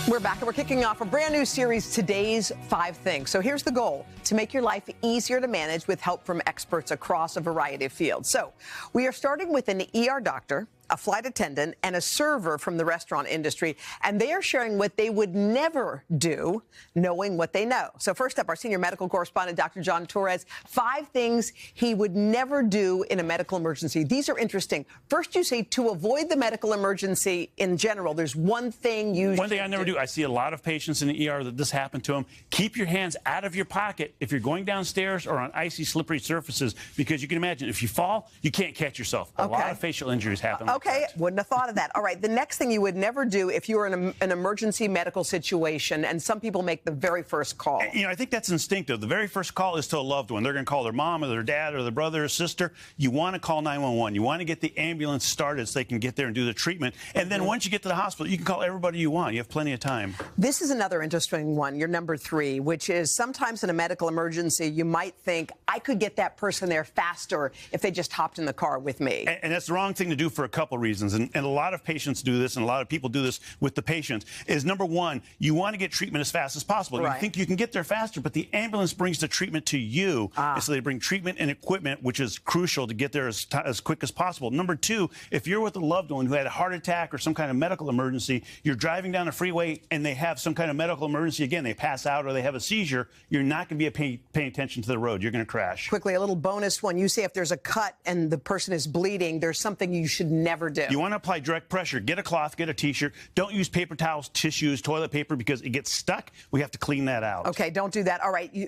We're back and we're kicking off a brand new series, Today's 5 Things. So here's the goal: to make your life easier to manage with help from experts across a variety of fields. So we are starting with an ER doctor, a flight attendant, and a server from the restaurant industry, and they are sharing what they would never do, knowing what they know. So first up, our senior medical correspondent, Dr. John Torres, 5 things he would never do in a medical emergency. These are interesting. First, you say to avoid the medical emergency in general, there's one thing you One thing I never do. I see a lot of patients in the ER that this happened to them. Keep your hands out of your pocket if you're going downstairs or on icy, slippery surfaces, because you can imagine if you fall, you can't catch yourself. A lot of facial injuries happen. Okay, wouldn't have thought of that. All right, the next thing you would never do if you were in an emergency medical situation, and some people make the very first call. You know, I think that's instinctive. The very first call is to a loved one. They're going to call their mom or their dad or their brother or sister. You want to call 911. You want to get the ambulance started so they can get there and do the treatment. And then once you get to the hospital, you can call everybody you want. You have plenty of time. This is another interesting one, your number 3, which is sometimes in a medical emergency, you might think, I could get that person there faster if they just hopped in the car with me. And that's the wrong thing to do for a couple reasons. And a lot of patients do this, and a lot of people do this with the patients, is number 1, you want to get treatment as fast as possible. Right. You think you can get there faster, but the ambulance brings the treatment to you. And so they bring treatment and equipment, which is crucial to get there as quick as possible. Number 2, if you're with a loved one who had a heart attack or some kind of medical emergency, you're driving down a freeway and they have some kind of medical emergency, again, they pass out or they have a seizure, you're not going to be paying attention to the road. You're going to crash. Quickly, a little bonus one. You say if there's a cut and the person is bleeding, there's something you should never do. You want to apply direct pressure. Get a cloth, get a T-shirt. Don't use paper towels, tissues, toilet paper, because it gets stuck. We have to clean that out. Okay, don't do that. All right, you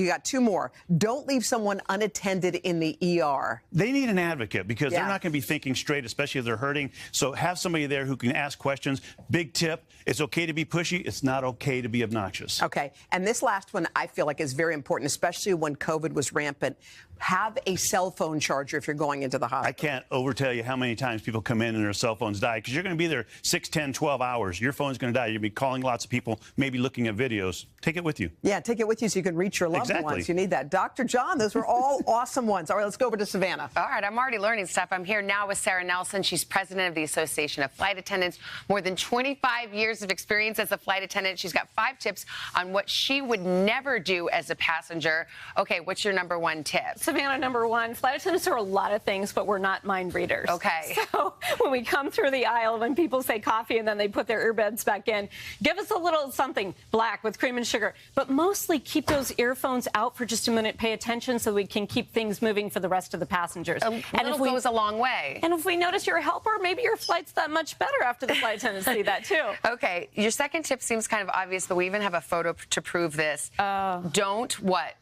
got 2 more. Don't leave someone unattended in the ER. They need an advocate because they're not going to be thinking straight, especially if they're hurting. So have somebody there who can ask questions. Big tip, it's okay to be pushy. It's not okay to be obnoxious. Okay, and this last one I feel like is very important, especially when COVID was rampant. Have a cell phone charger if you're going into the hospital. I can't overtell you how many times people come in and their cell phones die, because you're going to be there 6, 10, 12 hours. Your phone's going to die. You're going to be calling lots of people, maybe looking at videos. Take it with you. Yeah, take it with you so you can reach your loved ones. You need that. Dr. John, those were all awesome ones. All right, let's go over to Savannah. All right, I'm already learning stuff. I'm here now with Sarah Nelson. She's president of the Association of Flight Attendants. More than 25 years of experience as a flight attendant. She's got 5 tips on what she would never do as a passenger. Okay, what's your number 1 tip? Savannah, number 1, flight attendants are a lot of things, but we're not mind readers. Okay. So when we come through the aisle, when people say coffee and then they put their earbuds back in, give us a little something black with cream and sugar. But mostly keep those earphones out for just a minute. Pay attention so we can keep things moving for the rest of the passengers. And if goes a long way. And if we notice you're a helper, maybe your flight's that much better after the flight attendants see that too. Okay, your second tip seems kind of obvious, but we even have a photo to prove this. Don't what?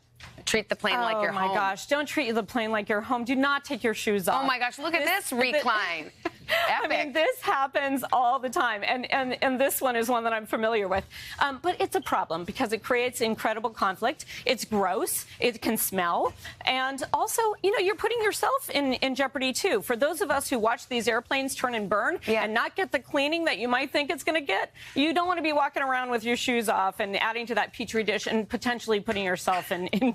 Treat the plane like your home. Oh, my gosh. Don't treat the plane like your home. Do not take your shoes off. Oh, my gosh. Look at this recline. I mean, this happens all the time, and this one is one that I'm familiar with. But it's a problem because it creates incredible conflict. It's gross. It can smell. And also, you know, you're putting yourself in jeopardy, too. For those of us who watch these airplanes turn and burn and not get the cleaning that you might think it's going to get, you don't want to be walking around with your shoes off and adding to that petri dish and potentially putting yourself in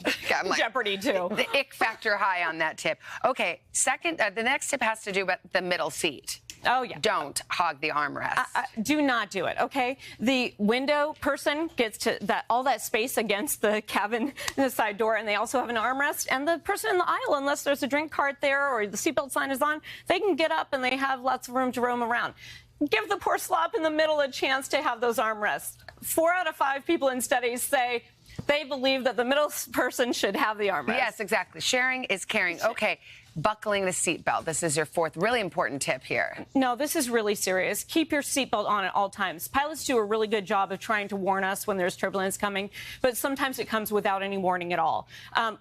jeopardy, too. The ick factor high on that tip. Okay, second, the next tip has to do with the middle seat. Oh, yeah. Don't hog the armrest. Do not do it, okay? The window person gets to all that space against the cabin, the side door, and they also have an armrest. And the person in the aisle, unless there's a drink cart there or the seatbelt sign is on, they can get up and they have lots of room to roam around. Give the poor slop in the middle a chance to have those armrests. 4 out of 5 people in studies say they believe that the middle person should have the armrest. Yes, exactly. Sharing is caring. Okay. Buckling the seatbelt. This is your 4th really important tip here. No, this is really serious. Keep your seatbelt on at all times. Pilots do a really good job of trying to warn us when there's turbulence coming, but sometimes it comes without any warning at all.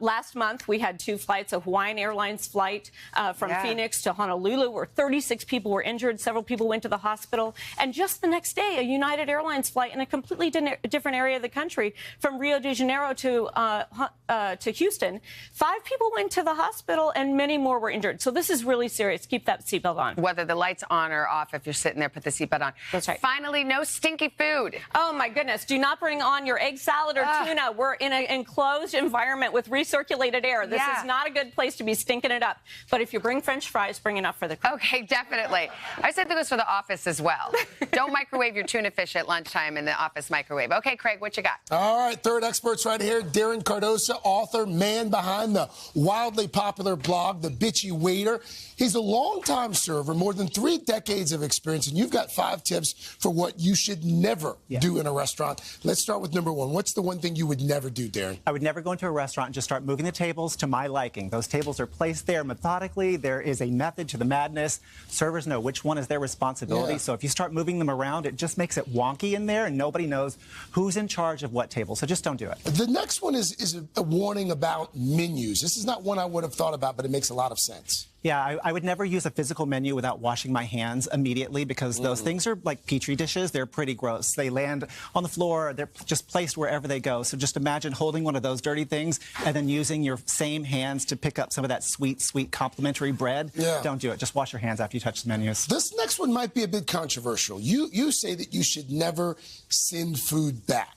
Last month, we had 2 flights, a Hawaiian Airlines flight from Phoenix to Honolulu, where 36 people were injured. Several people went to the hospital. And just the next day, a United Airlines flight in a completely different area of the country, from Rio de Janeiro to Houston. 5 people went to the hospital, and many more were injured. So this is really serious. Keep that seatbelt on. Whether the light's on or off, if you're sitting there, put the seatbelt on. That's right. Finally, no stinky food. Oh, my goodness. Do not bring on your egg salad or tuna. We're in an enclosed environment with recirculated air. This is not a good place to be stinking it up. But if you bring French fries, bring enough for the crew. Okay, definitely. I said that goes for the office as well. Don't microwave your tuna fish at lunchtime in the office microwave. Okay, Craig, what you got? All right, third experts right here. Darren Cardosa, author, man behind the wildly popular blog, The Bitchy Waiter. He's a longtime server, more than 3 decades of experience, and you've got 5 tips for what you should never do in a restaurant. Let's start with number 1. What's the one thing you would never do, Darren? I would never go into a restaurant and just start moving the tables to my liking. Those tables are placed there methodically. There is a method to the madness. Servers know which one is their responsibility. So if you start moving them around, it just makes it wonky in there, and nobody knows who's in charge of what table. So just don't do it. The next one is a warning about menus. This is not one I would have thought about, but it makes a lot of sense. Yeah, I would never use a physical menu without washing my hands immediately, because those things are like Petri dishes. They're pretty gross. They land on the floor. They're just placed wherever they go. So just imagine holding one of those dirty things and then using your same hands to pick up some of that sweet, sweet complimentary bread. Don't do it. Just wash your hands after you touch the menus. This next one might be a bit controversial. You say that you should never send food back.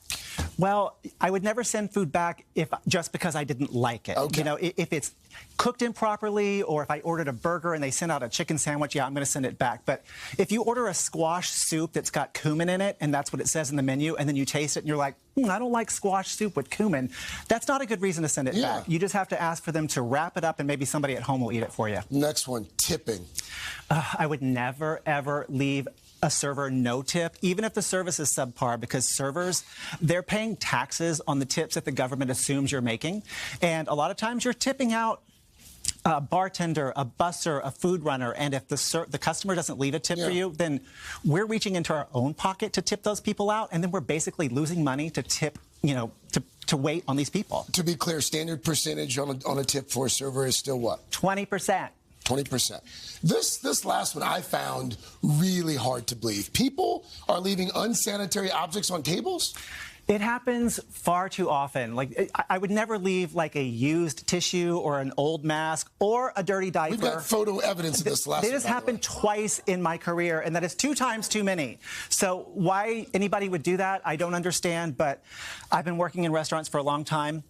Well, I would never send food back just because I didn't like it. Okay. You know, if it's cooked improperly, or if I ordered a burger and they sent out a chicken sandwich, yeah, I'm going to send it back. But if you order a squash soup that's got cumin in it, and that's what it says in the menu, and then you taste it and you're like, I don't like squash soup with cumin, that's not a good reason to send it back. You just have to ask for them to wrap it up, and maybe somebody at home will eat it for you. Next one, tipping. I would never, ever leave a server no tip, even if the service is subpar, because servers, they're paying taxes on the tips that the government assumes you're making. And a lot of times you're tipping out a bartender, a busser, a food runner, and if the customer doesn't leave a tip for you, then we're reaching into our own pocket to tip those people out, and then we're basically losing money to tip, you know, to wait on these people. To be clear, standard percentage on a tip for a server is still what? 20%. 20%. This last one I found really hard to believe. People are leaving unsanitary objects on tables? It happens far too often. Like, I would never leave like a used tissue or an old mask or a dirty diaper. We've got photo evidence of this last one. This happened twice in my career, and that is 2 times too many. So why anybody would do that, I don't understand, but I've been working in restaurants for a long time.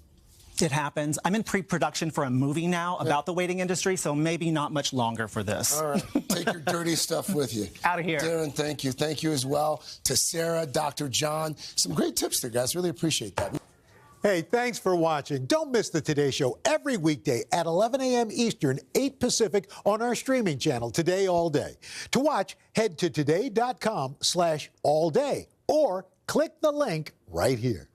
It happens. I'm in pre-production for a movie now about the waiting industry, so maybe not much longer for this. All right. Take your dirty stuff with you. Out of here. Darren, thank you. Thank you as well to Sarah, Dr. John. Some great tips there, guys. Really appreciate that. Hey, thanks for watching. Don't miss the Today Show every weekday at 11 a.m. Eastern, 8 Pacific on our streaming channel, Today All Day. To watch, head to today.com/allday or click the link right here.